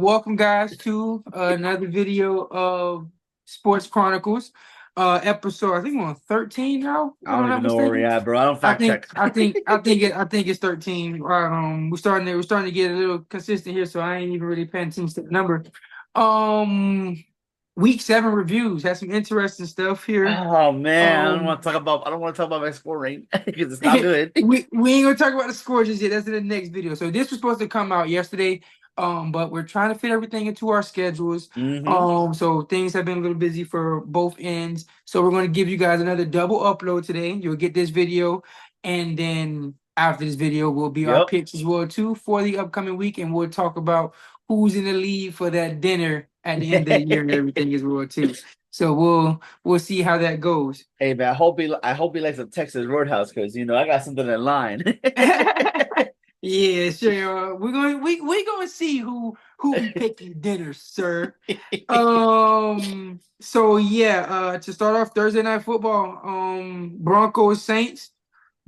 Welcome guys to another video of Sports Chronicles. Episode I think we're on 13 now, if I I'm don't not even know where mistaken. we're at, bro. I don't I fact think check. I think I think it I think it's 13. We're starting to get a little consistent here, so I ain't even really paying attention to the number. Um Week 7 reviews has some interesting stuff here. Oh man, Um I don't want to talk about my score rate because it's not we good. we ain't gonna talk about the scores just yet. That's in the next video. So this was supposed to come out yesterday, but we're trying to fit everything into our schedules. hmm So things have been a little busy for both ends. So we're going to give you guys another double upload today. You'll get this video, and then after this video will be our Yep. picks as well too for the upcoming week, and we'll talk about who's in the lead for that dinner at the end of the year and everything as well too. So we'll see how that goes. Hey man, I hope he likes the Texas Roadhouse because I got something in line. Yeah, sure. We're gonna see who be picking dinner, sir. So yeah, to start off Thursday night football, Broncos Saints.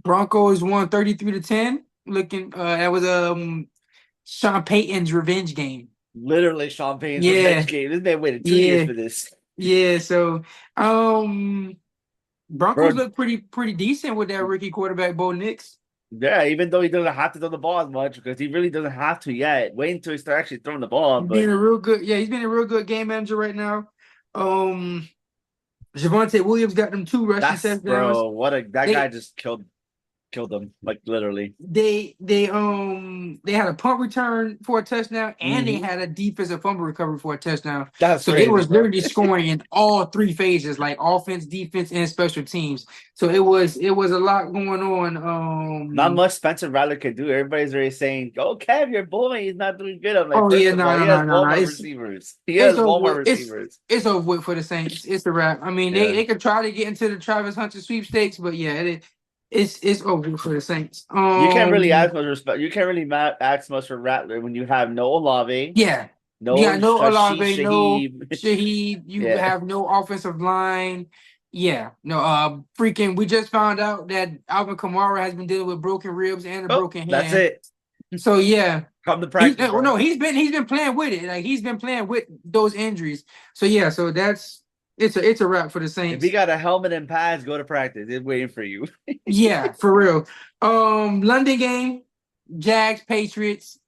Broncos won 33-10. Looking that was Sean Payton's revenge game. Literally Champagne's revenge Yeah, game. This man waited 2 years yeah, for this, yeah. So um Broncos bro. look pretty decent with that rookie quarterback Bo Nix. Yeah, even though he doesn't have to throw the ball as much because he really doesn't have to yet. Wait until he start actually throwing the ball, but He's been a real good game manager right now. Um, Javonte Williams got them two rushing that's touchdowns. bro. What a that guy They just killed them like literally. they had a punt return for a touchdown, and they hmm had a defensive fumble recovery for a touchdown. That's So they crazy, was bro. literally scoring in all three phases, like offense, defense, and special teams. So it was a lot going on. Not much Spencer Rattler could do. Everybody's already saying, "Oh, Kev, you're bullying. He's not doing good." I'm like, Oh yeah, first of no, all, he no, has no, no, no. Walmart It's receivers. He it's has over Walmart with. receivers. It's over with for the Saints. It's a wrap. I mean, they Yeah. they could try to get into the Travis Hunter sweepstakes, but yeah, it's over with for the Saints. You can't really ask much respect. You can't really ask much for Rattler when you have no Olave, Yeah, you no got no Rashid Olave, no Shaheed. Shaheed. You Yeah. have no offensive line. Yeah, no. Freaking, we just found out that Alvin Kamara has been dealing with broken ribs and a Oh, broken that's hand. it. So yeah, Come to he's practice, well, no, bro. he's been playing with it. Like he's been playing with those injuries. So yeah, so that's it's a wrap for the If he Saints. got a helmet and pads, go to practice. It's waiting for you. Yeah, for real. London game, Jags Patriots.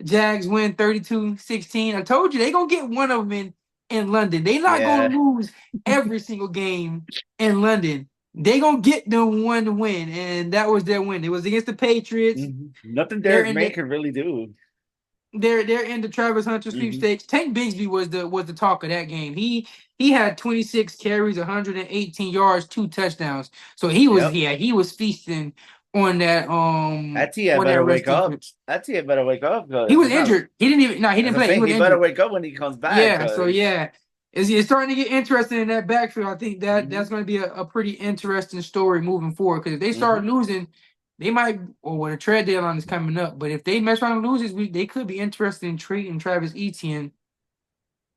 Jags win 32-16. I told you they gonna get one of them in London. They not gonna Yeah. lose every single game in London. They gonna get them one win, and that was their win. It was against the Patriots. Nothing They're Derek in May the can really do. they're in the Travis Hunter hmm sweepstakes. Tank Bigsby was the talk of that game. He had 26 carries, 118 yards, two touchdowns. So Yep. he was feasting on that That T on that better rush wake up. defense. That T better wake up He because was it's not. injured. He didn't even no, he As didn't I'm play. He saying, was he better injured. wake up when he comes back Yeah, so because yeah. It's starting to get interesting in that backfield. I think hmm that's going to be a pretty interesting story moving forward. Because if they hmm start losing, they might. Or well, the trade deadline is coming up. But if they mess around and lose this week, they could be interested in trading Travis Etienne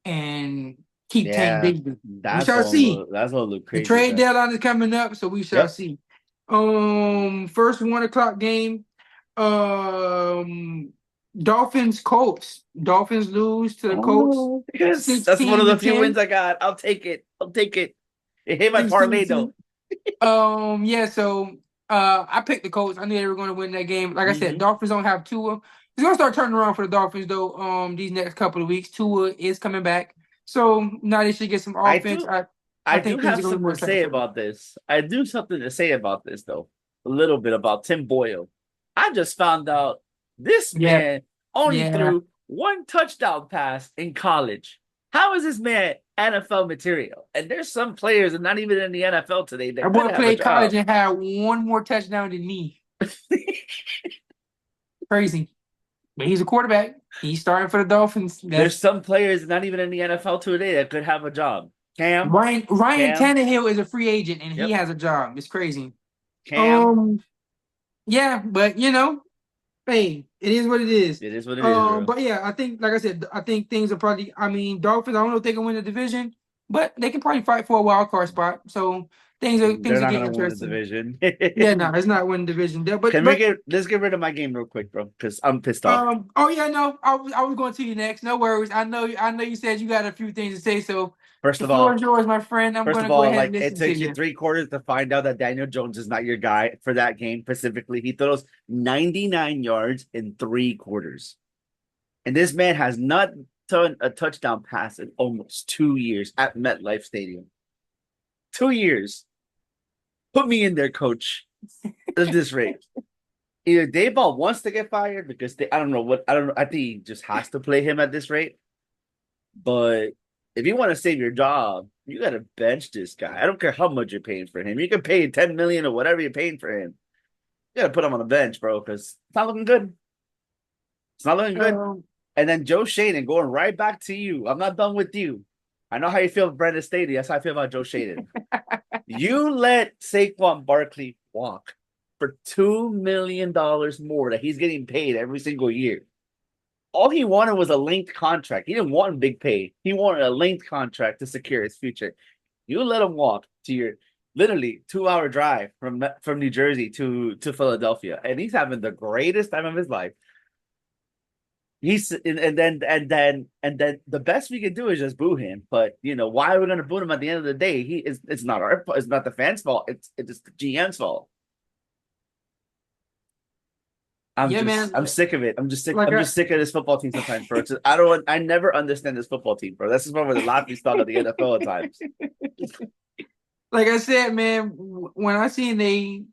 and keep Tank yeah, Bigsby. We shall see. that's gonna look The crazy, trade man. deadline is coming up, so we shall Yep. see. First 1 o'clock game. Um, Dolphins Colts. Dolphins lose to the Colts Oh, yes, that's one of 16 to the few 10. wins I got. I'll take it. I'll take it. It hit my 16 parlay to though. 10. Yeah, so I picked the Colts. I knew they were going to win that game. Like I said, hmm Dolphins don't have Tua. It's gonna start turning around for the Dolphins though. These next couple of weeks, Tua is coming back. So now they should get some I offense. do. I I do think things are have gonna be something more to say exciting for them. about this. I do something to say about this though. A little bit about Tim Boyle. I just found out this Yeah, man only yeah. threw one touchdown pass in college. How is this man NFL material? And there's some players and not even in the NFL today That that could boy have a played college job. and had one more touchdown than me. Crazy. But he's a quarterback. He's starting for the Dolphins. There's That's some players not even in the NFL today that could have a job. Ryan Cam, Tannehill is a free agent and he yep, has a job. It's crazy. Cam. Um, yeah, but hey, it is what it is. It is what it is, bro. But yeah, I think, like I said, I think things are probably. I mean, Dolphins. I don't know if they can win the division, but they can probably fight for a wild card spot. So They're things are not getting gonna win the interesting. division. Yeah, no, it's not winning division there, but Let's get rid of my game real quick, bro, because I'm pissed off. oh yeah, no, I was going to you next. No worries. I know you said you got a few things to say, so First the of floor all, is yours, my friend. I'm First gonna of go all, ahead and like it listen to takes you you. 3 quarters to find out that Daniel Jones is not your guy for that game specifically. He throws 99 yards in 3 quarters. And this man has not thrown a touchdown pass in almost 2 years at MetLife Stadium. 2 years. Put me in there, coach. At this rate. Either Dayball wants to get fired because I don't know what I don't know. I think he just has to play him at this rate. But if you want to save your job, you got to bench this guy. I don't care how much you're paying for him. You can pay 10 million or whatever you're paying for him. You got to put him on the bench, bro, because it's not looking good. It's not looking good. Um, And then Joe Shaden going right back to you. I'm not done with you. I know how you feel, Brandon Staley. That's how I feel about Joe Shaden. You let Saquon Barkley walk for $2 million more that he's getting paid every single year. All he wanted was a linked contract. He didn't want a big pay. He wanted a linked contract to secure his future. You let him walk to your literally 2 hour drive from New Jersey to Philadelphia, and he's having the greatest time of his life. He's and then the best we can do is just boo him. But why are we going to boo him at the end of the day? It's not it's not the fans' fault. It's the GM's fault. yeah, man. I'm sick of it. Like I'm I just sick of this football team sometimes, bro. I never understand this football team, bro. This is one of the laughing stock of the NFL at times. like I said, man. When I seen they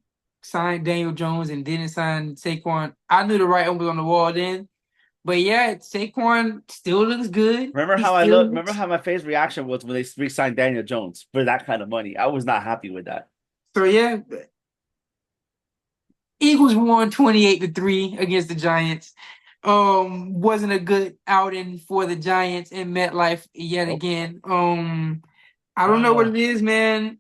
signed Daniel Jones and didn't sign Saquon, I knew the writing was on the wall then. But yeah, Saquon still looks good. He still Remember looks how my face reaction was when they re-signed Daniel Jones for that kind of money. I was not happy with that. so yeah. Eagles won 28-3 against the Giants. Wasn't a good outing for the Giants in MetLife yet Nope. again. I don't know what Uh, it is, man.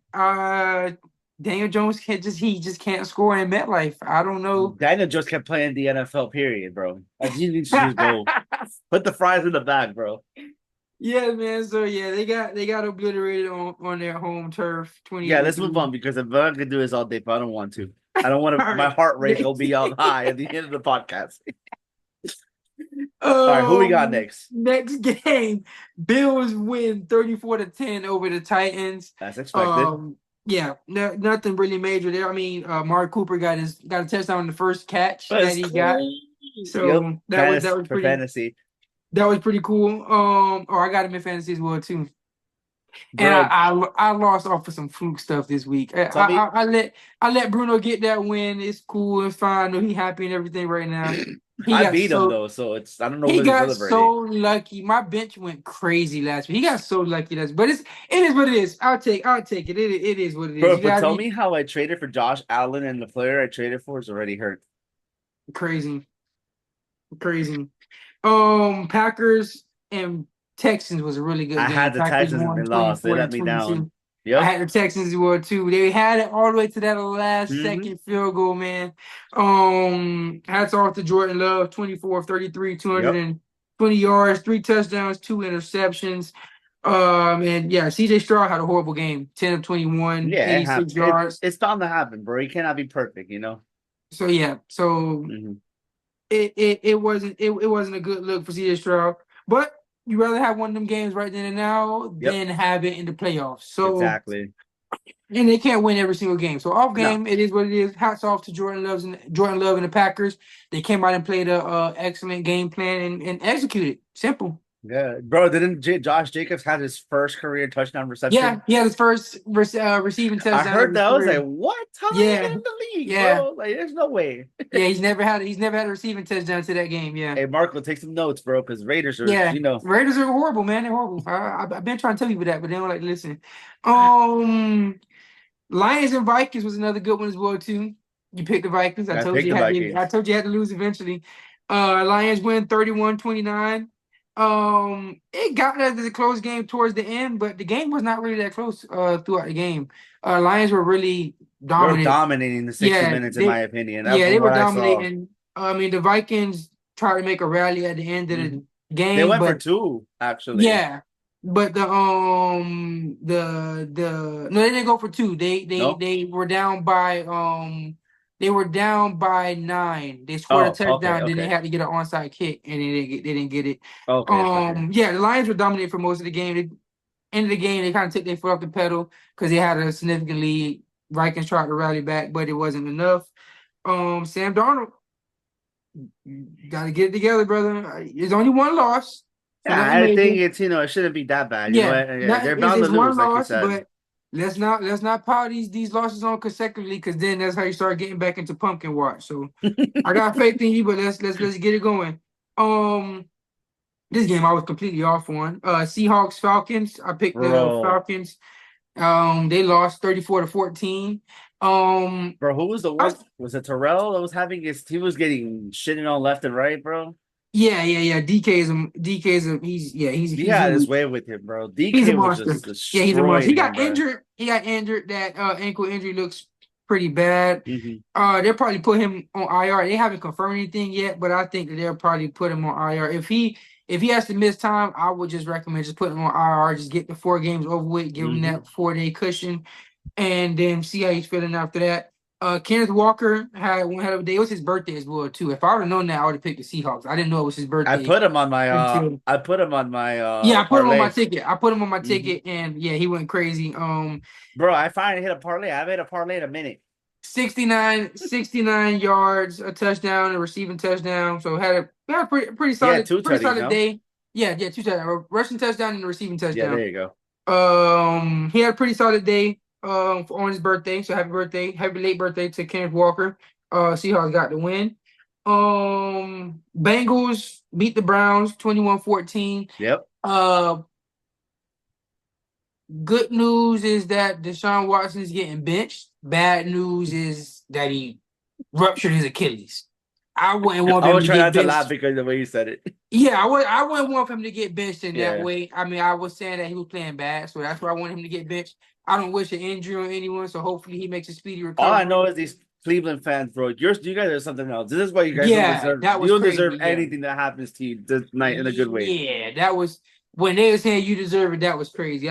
Daniel Jones he just can't score in MetLife. I don't know. Daniel just kept playing the NFL, period, bro. He needs to just go. Put the fries in the bag, bro. Yeah, man. So yeah, they got obliterated on their home turf, Yeah, 28 to let's move 3. on because if I could do this all day, but I don't want to. I don't want All to. My right. heart rate will be on high at the end of the podcast. All right, who we got next? Next game, Bills win 34-10 over the Titans. That's expected. Yeah, nothing really major there. I mean, Mark Cooper got a touchdown on the first catch that Let's he got. go. Yep, So fantasy for fantasy, that was pretty cool. I got him in fantasy as well too. And bro. I lost off of some fluke stuff this week. Tell me, I let Bruno get that win. It's cool. It's fine. I know he happy and everything right now. He I got beat him so though, so I don't know he what he's got so celebrating. lucky. My bench went crazy last week. He got so lucky but it is what it is. I'll take it. It is what it is. Bro, You but gotta tell be me how I traded for Josh Allen and the player I traded for is already hurt. crazy. Crazy. Packers and Texans was a really good I game. had the Packers Texans and they won lost. They 24 to let me down. 22. I Yep. had the Texans as well too. They had it all the way to that last Mm-hmm. second field goal, man. Hats off to Jordan Love, 24 of 33, Yep. 220 yards, 3 touchdowns, 2 interceptions. And yeah, CJ Stroud had a horrible game, 10 of 21, Yeah, it 86 happened. yards. It's bound to happen, bro. You cannot be perfect. So yeah, so Mm-hmm. it wasn't a good look for CJ Stroud. But you rather have one of them games right then and now Yep. than have it in the playoffs. So Exactly. and they can't win every single game. So off No. game, it is what it is. Hats off to Jordan Love and the Packers. They came out and played a excellent game plan and executed. Simple. Yeah, bro. Didn't Josh Jacobs have his first career touchdown Yeah, reception? he had his first receiving I touchdown of heard his that. I was like, career. what? How did he get Yeah, in the league, yeah, bro? Like, there's no way. yeah. He's never had a receiving touchdown to that game. Yeah. Hey, Mark, will take some notes, bro, because Raiders are, Yeah, Raiders are horrible, man. They're horrible. I've been trying to tell people that, but they don't like to listen. Um, Lions and Vikings was another good one as well too. You picked the Vikings. I picked the I Vikings. told you had to lose eventually. Lions win 31-29. It got to the close game towards the end, but the game was not really that close throughout the game. Lions were really They were dominant. dominating the 60 Yeah, minutes, in my opinion. they From were what I saw, dominating. I mean, the Vikings tried to make a rally at the end of Mhm. the They game, went for but two, actually. yeah. but no, they didn't go for two. No. They were down by 9. They scored a Oh, okay, touchdown, then they okay, had to get an onside kick, and they didn't get it. okay, okay. Yeah, the Lions were dominant for most of the game. End of the game, they kind of took their foot off the pedal because they had a significant lead. Vikings tried to rally back, but it wasn't enough. Sam Darnold, you got to get it together, brother. There's only one loss, so Yeah, nothing I think major. it's it shouldn't be that bad. You know Yeah, what? Yeah, not they're bound to it's one lose, like you loss, said. but let's not pile these losses on consecutively because then that's how you start getting back into pumpkin watch. So I got faith in you, but let's get it going. Um, this game I was completely off on. Seahawks Falcons. I picked the Bro, Falcons. They lost 34-14. Um, bro, who was the I, one? Was it Terrell that was having his? He was getting shitting on left and right, bro. yeah. He He's had his huge. way with him, bro. He's a DK was monster. just Yeah, he's a monster. He destroying him, got bro. injured. He got injured. That ankle injury looks pretty bad. Hmm. They'll probably put him on IR. They haven't confirmed anything yet, but I think that they'll probably put him on IR. If he has to miss time, I would just recommend just putting him on IR. Just get the 4 games over with, give him Hmm. that 4-day cushion, and then see how he's feeling after that. Kenneth Walker had one hell of a day. It was his birthday as well too. If I would have known that, I would have picked the Seahawks. I didn't know it was his birthday until I put him on my yeah, I put him on my parlay. ticket. I put him on my Hmm. ticket, and yeah, he went crazy. Bro, I finally hit a parlay. I haven't hit a parlay in a minute. 69 yards, a touchdown, a receiving touchdown. So had a pretty Yeah, solid, two pretty tutties, solid no? day. Yeah, two touchdowns, a rushing touchdown and a receiving Yeah, touchdown. there you go. He had a pretty solid day on his birthday. So happy birthday, happy late birthday to Kenneth Walker. Seahawks got the win. Bengals beat the Browns 21-14. Yep. Uh Good news is that Deshaun Watson is getting benched. Bad news is that he ruptured his Achilles. I wouldn't want I him was to trying get not to laugh benched. because of the way you said it. Yeah, I wouldn't want him to get benched in that Yeah. way. I mean, I was saying that he was playing bad, so that's why I want him to get benched. I don't wish an injury on anyone, so hopefully he makes a speedy All I know recovery. is these Cleveland fans, bro. You guys are something else. This is why you guys don't Yeah, deserve. that You was don't crazy. deserve Yeah, anything that happens to you tonight in a good way. yeah, that was when they were saying you deserve it. That was crazy.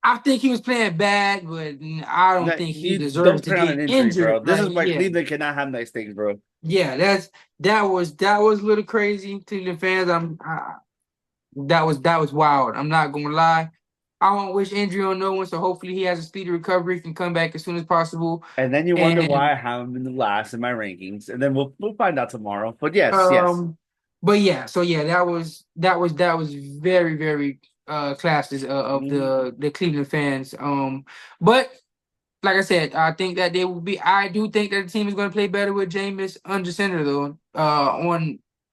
I think he was playing bad, but I don't No, think he you deserves don't to play on an get injury, injured. bro. This Like, is why yeah, Cleveland cannot have nice things, bro. yeah, that was a little crazy. Cleveland fans, that was wild. I'm not gonna lie. I won't wish injury on no one, so hopefully he has a speedy recovery, can come back as soon as possible. And then you wonder why And I have him in the last in my rankings, and then we'll find out tomorrow. But yes, yes. um, but yeah, so yeah, that was very very classes of Mhm. the Cleveland fans. But like I said, I think that they will be. I do think that the team is going to play better with Jameis under center, though.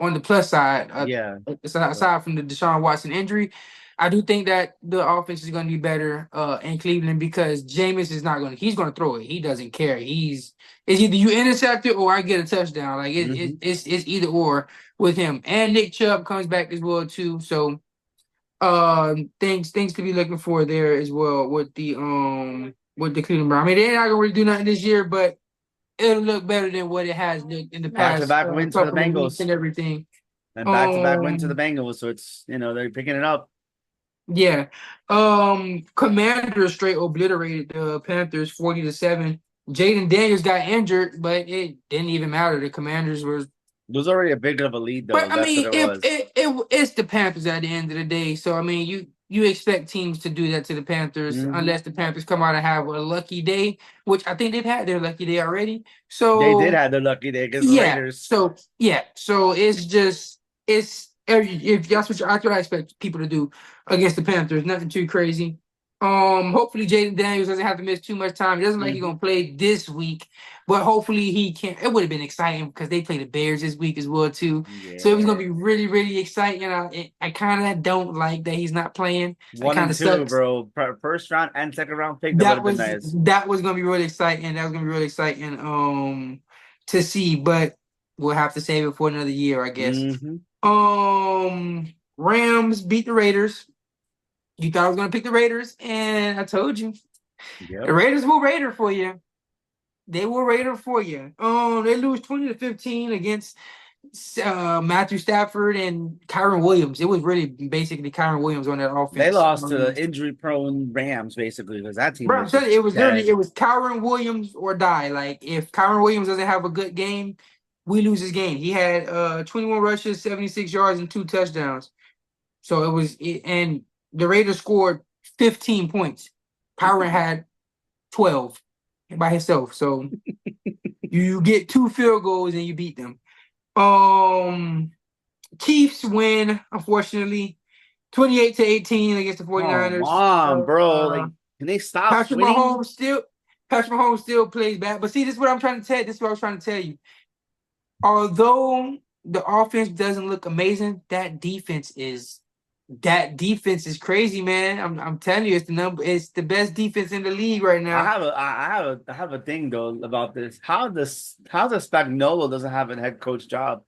On the plus side, Yeah. aside from the Deshaun Watson injury, I do think that the offense is going to be better in Cleveland because Jameis is not going to. He's going to throw it. He doesn't care. It's either you intercept it or I get a touchdown. Like Hmm. it's either or with him. And Nick Chubb comes back as well too. So things to be looking for there as well with the Cleveland Browns. I mean, they're not gonna really do nothing this year, but it'll look better than what it has looked in the Back to past back wins for the couple of weeks Bengals, and everything. and back to back wins for the Um, Bengals. So it's they're picking it up. yeah. Commanders straight obliterated the Panthers 40-7. Jaden Daniels got injured, but it didn't even matter. The Commanders were. It was already a big of a lead, though. But I That's what mean, it if was. it's the Panthers at the end of the day. So I mean, you expect teams to do that to the Panthers Hmm. unless the Panthers come out and have a lucky day, which I think they've had their lucky day already. They did So have their lucky day against the yeah, Raiders. so it's just if that's what I expect people to do against the Panthers. Nothing too crazy. Hopefully Jaden Daniels doesn't have to miss too much time. It doesn't like he's Hmm. gonna play this week, but hopefully he can. It would have been exciting because they play the Bears this week as well too. So it was gonna Yeah. be really really exciting. I kind of don't like that he's not playing. It One kind and of two, sucks. bro. First round and second round pick. That would That have been was nice. that was gonna be really exciting. That was gonna be really exciting to see, but we'll have to save it for another year, I guess. Hmm. Rams beat the Raiders. You thought I was gonna pick the Raiders, and I told you the Yep. Raiders will Raider for you. They will Raider for you. They lose 20-15 against Matthew Stafford and Kyron Williams. It was really basically Kyron Williams on that They offense. lost to the injury-prone Rams basically because that team Bro, I'm was telling just you, it was literally dead. it was Kyron Williams or die. Like if Kyron Williams doesn't have a good game, we lose his game. He had 21 rushes, 76 yards, and 2 touchdowns. So and the Raiders scored 15 points. Kyron had 12 by himself. So you get 2 field goals and you beat them. Chiefs win, unfortunately, 28-18 against the Come 49ers. on, bro. Like, can they stop Patrick winning? Mahomes still Patrick Mahomes still plays bad. But see, this is what I'm trying to tell you. This is what I was trying to tell you. Although the offense doesn't look amazing, that defense is crazy, man. I'm telling you, it's the best defense in the league right now. I have a thing though about this. How does Spagnuolo doesn't have a head coach job?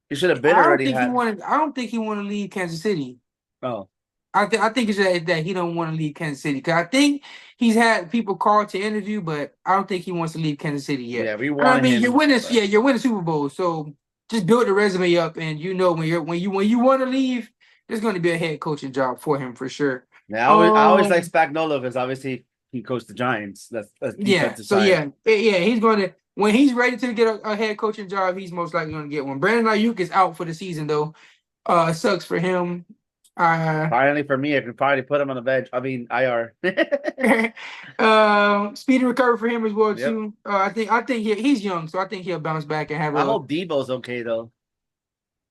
He should have been I don't already think he had. wanted. I don't think he want to leave Kansas City. Oh, I think it's that he don't want to leave Kansas City because I think he's had people call to interview, but I don't think he wants to leave Kansas City yet. yeah, we And I wanted mean, you're him, winning, but yeah, you're winning Super Bowl, so just build the resume up, and when you want to leave, there's going to be a head coaching job for him for sure. yeah, I always like Um, Spagnuolo because obviously he coached the Giants. That's yeah, defensive so side. yeah, he's going to when he's ready to get a head coaching job, he's most likely going to get one. Brandon Ayuk is out for the season though. Sucks for him. Uh, Finally, for me, I could probably put him on the bench. I mean, IR. Speedy recovery for him as well Yep. too. I think he's young, so I think he'll bounce back and have I a. hope Debo's okay though.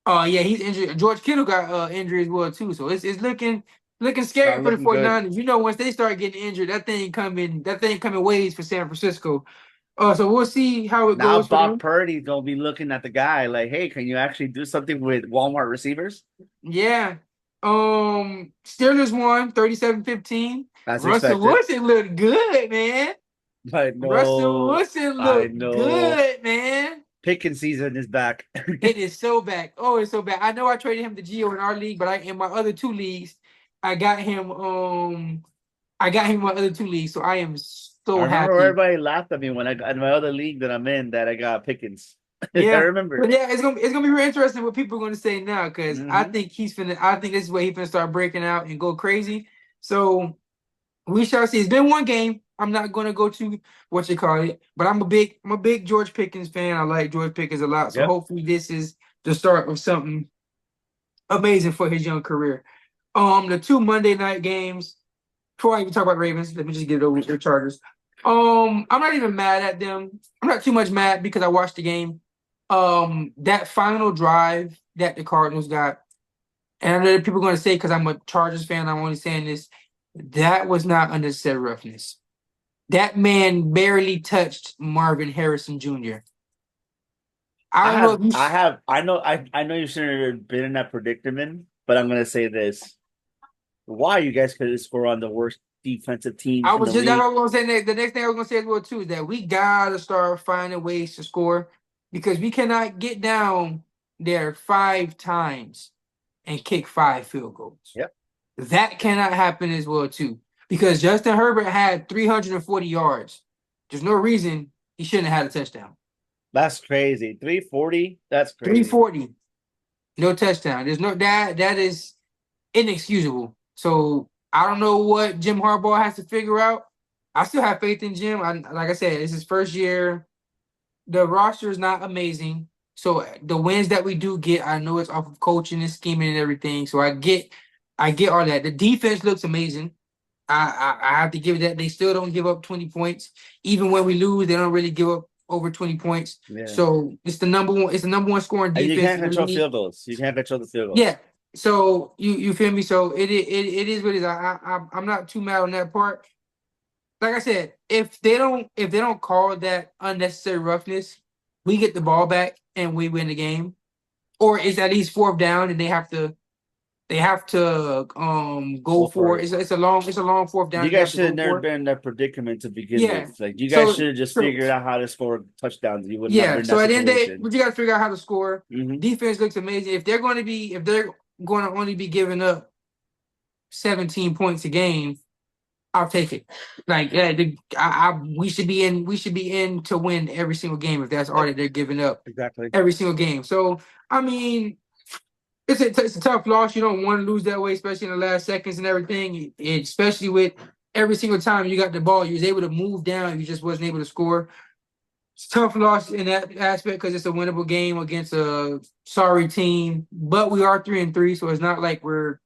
Yeah, he's injured. George Kittle got injury as well too, so it's looking It's not scary for the looking good. 49ers. You know, once they start getting injured, that thing coming waves for San Francisco. So we'll see how it Now goes for Brock them. Purdy's gonna be looking at the guy like, "Hey, can you actually do something with Walmart receivers?" Yeah. Steelers won 37-15. As Russell expected. Wilson looked good, man. I Russell know, Wilson I looked know. good, man. Picking season is back. It is so bad. Oh, it's so bad. I know I traded him to Gio in our league, but in my other 2 leagues, I got him. I got him in my other 2 leagues, so I am I so remember where happy. everybody laughed at me when I got in my other league that I'm in that I got Pickens. I Yeah, remember. but yeah, it's gonna be real interesting what people are gonna say now because I Hmm. think he's finna. I think this is where he's gonna start breaking out and go crazy. So we shall see. It's been one game. I'm not gonna go to what you call it, but I'm a big George Pickens fan. I like George Pickens a lot. So Yep. hopefully this is the start of something amazing for his young career. The 2 Monday night games. Before I even talk about Ravens, let me just get over with the Chargers. I'm not even mad at them. I'm not too much mad because I watched the game. That final drive that the Cardinals got, and I know that people are going to say because I'm a Chargers fan, I'm only saying this. That was not unnecessary roughness. That man barely touched Marvin Harrison Jr. I don't know if you. I know you shouldn't have been in that predicament, but I'm gonna say this. Why you guys couldn't score on the worst defensive I teams in was the just that's league? what I was gonna say next. The next thing I was gonna say as well too is that we gotta start finding ways to score because we cannot get down there 5 times and kick 5 field goals. Yep. That cannot happen as well too because Justin Herbert had 340 yards. There's no reason he shouldn't have had a touchdown. That's crazy. 340? That's crazy. 340, no touchdown. There's no that is inexcusable. So I don't know what Jim Harbaugh has to figure out. I still have faith in Jim. Like I said, it's his first year. The roster is not amazing. So the wins that we do get, I know it's off of coaching and scheming and everything. So I get all that. The defense looks amazing. I have to give it that. They still don't give up 20 points. Even when we lose, they don't really give up over 20 points. Yeah. So it's the number one scoring And you defense can't in the control league. field goals. You can't control the field Yeah. goals. So you feel me? So it is what it is. I'm not too mad on that part. Like I said, if they don't call that unnecessary roughness, we get the ball back and we win the game. Or it's at least fourth down and they have to go Go for for it. it. It's a long fourth down You and they guys have to should have go never for it. been in that predicament to begin Yeah. with. Like you guys So should have just so figured out how to score touchdowns. You would never yeah. in So that at the end of the day, situation. but you got to figure out how to score. Hmm. Defense looks amazing. If they're going to only be giving up 17 points a game, I'll take it. Like, we should be in. We should be in to win every single game if that's all that they're giving up Exactly. every single game. So I mean, it's a tough loss. You don't want to lose that way, especially in the last seconds and everything. Especially with every single time you got the ball, you was able to move down. You just wasn't able to score. It's a tough loss in that aspect because it's a winnable game against a sorry team. But we are 3-3, so it's not like we're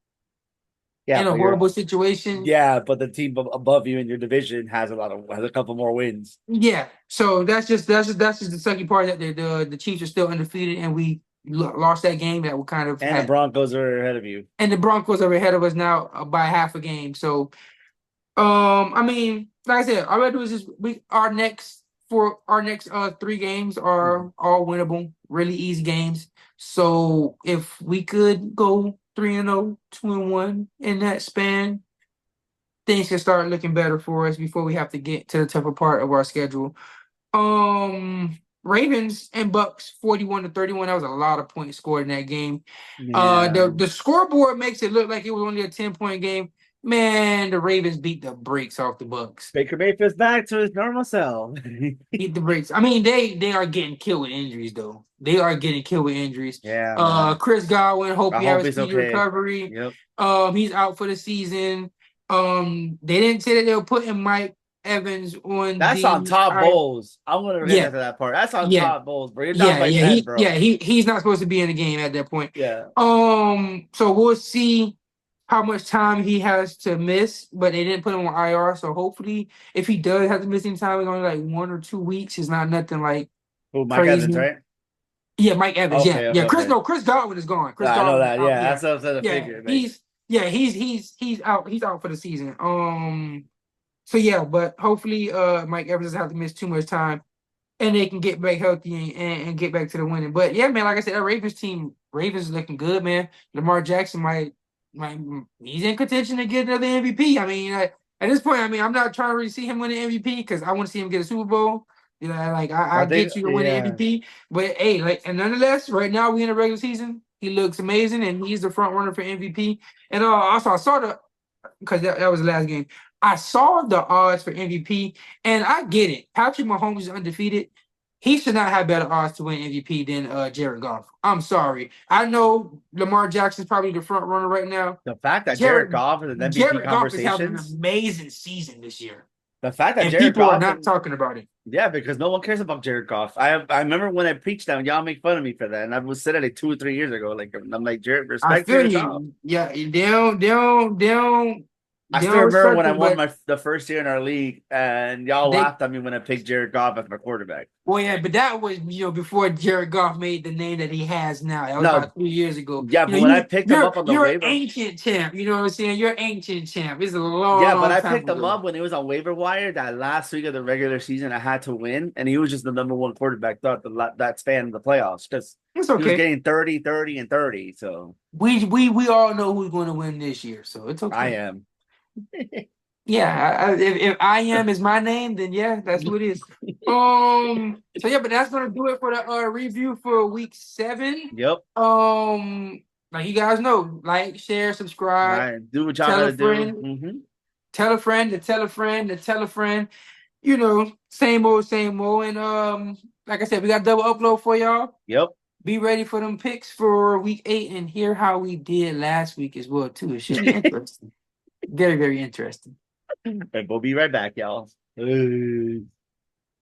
Yeah, in a but you're horrible situation. yeah, but the team above you in your division has a couple more wins. Yeah, so that's just the sucky part that the Chiefs are still undefeated and we lost that game that we kind of And the had, Broncos are ahead of you. and the Broncos are ahead of us now by half a game. So I mean, like I said, all we gotta do is just our next 3 games Mhm. are all winnable, really easy games. So if we could go 3-0, 2-1 in that span, things can start looking better for us before we have to get to the tougher part of our schedule. Ravens and Bucks 41-31. That was a lot of points scored in that game. Yeah. The scoreboard makes it look like it was only a 10-point game. Man, the Ravens beat the brakes off the Bucks. Baker Mayfield's back to his normal self. Beat the brakes. I mean, they are getting killed with injuries though. They are getting killed with injuries. Yeah, man. Chris Godwin, hope I you have hope a he's speedy okay. recovery. Yep. He's out for the season. They didn't say that they were putting Mike Evans on That's on the top I bowls. I'm gonna get yeah, to that part. That's on yeah. top bowls, bro. You're down Yeah, by yeah, 10, bro. he's not supposed to be in the game at that point. Yeah. So we'll see how much time he has to miss, but they didn't put him on IR. So hopefully, if he does have to miss any time, it's only like 1 or 2 weeks. It's not nothing like Who, Mike Evans, crazy. right? Yeah, Mike Evans. Yeah, Okay, okay, yeah. okay. Chris Godwin is gone. Chris I know Godwin is that. out. Yeah, Yeah, that's what I was trying to yeah. figure, man. He's out. He's out for the season. So yeah, but hopefully, Mike Evans doesn't have to miss too much time and they can get back healthy and get back to the winning. But yeah, man, like I said, that Ravens is looking good, man. Lamar Jackson might he's in contention to get another MVP. I mean, at this point, I mean, I'm not trying to really see him win the MVP because I want to see him get a Super Bowl. You know, like I I think, get you to win the yeah. MVP, but hey, like, and nonetheless, right now we in the regular season. He looks amazing, and he's the front runner for MVP. And also, I saw the because that was the last game. I saw the odds for MVP, and I get it. Patrick Mahomes is undefeated. He should not have better odds to win MVP than Jared Goff. I'm sorry. I know Lamar Jackson's probably the front runner right now. The fact that Jared Jared Goff is in MVP Jared Goff is having an conversations, amazing season this year, the fact that and Jared people are Goff, not talking about it. yeah, because no one cares about Jared Goff. I remember when I preached that, y'all make fun of me for that, and I was said it like 2 or 3 years ago. Like I'm like Jared, I respect feel Jared Goff. you. Yeah, I they still don't remember when respect I him, won but the first year in our league, and y'all they laughed at me when I picked Jared Goff as my quarterback. well, yeah, but that was before Jared Goff made the name that he has now. That was No, about 3 years ago. yeah, but when I picked him up on the You're an waiver, ancient champ. You know what I'm saying? You're an ancient champ. It's a long, yeah, but long I time picked him ago. up when he was on waiver wire that last week of the regular season. I had to win, and he was just the number one quarterback throughout that span of the playoffs because It's he was okay. getting 30, 30, and 30. So We all know who's going to win this year, so it's I okay. am. Yeah, if I am is my name, then yeah, that's who it is. So yeah, but that's gonna do it for the review for week 7. Yep. Like you guys know, like, share, subscribe, Right. Do what y'all tell a gotta do. friend, tell a friend to tell a friend to tell a friend. Same old, same old. And like I said, we got double upload for y'all. Yep. Be ready for them picks for week 8 and hear how we did last week as well too. It should be interesting. Very, very interesting. And we'll be right back, y'all.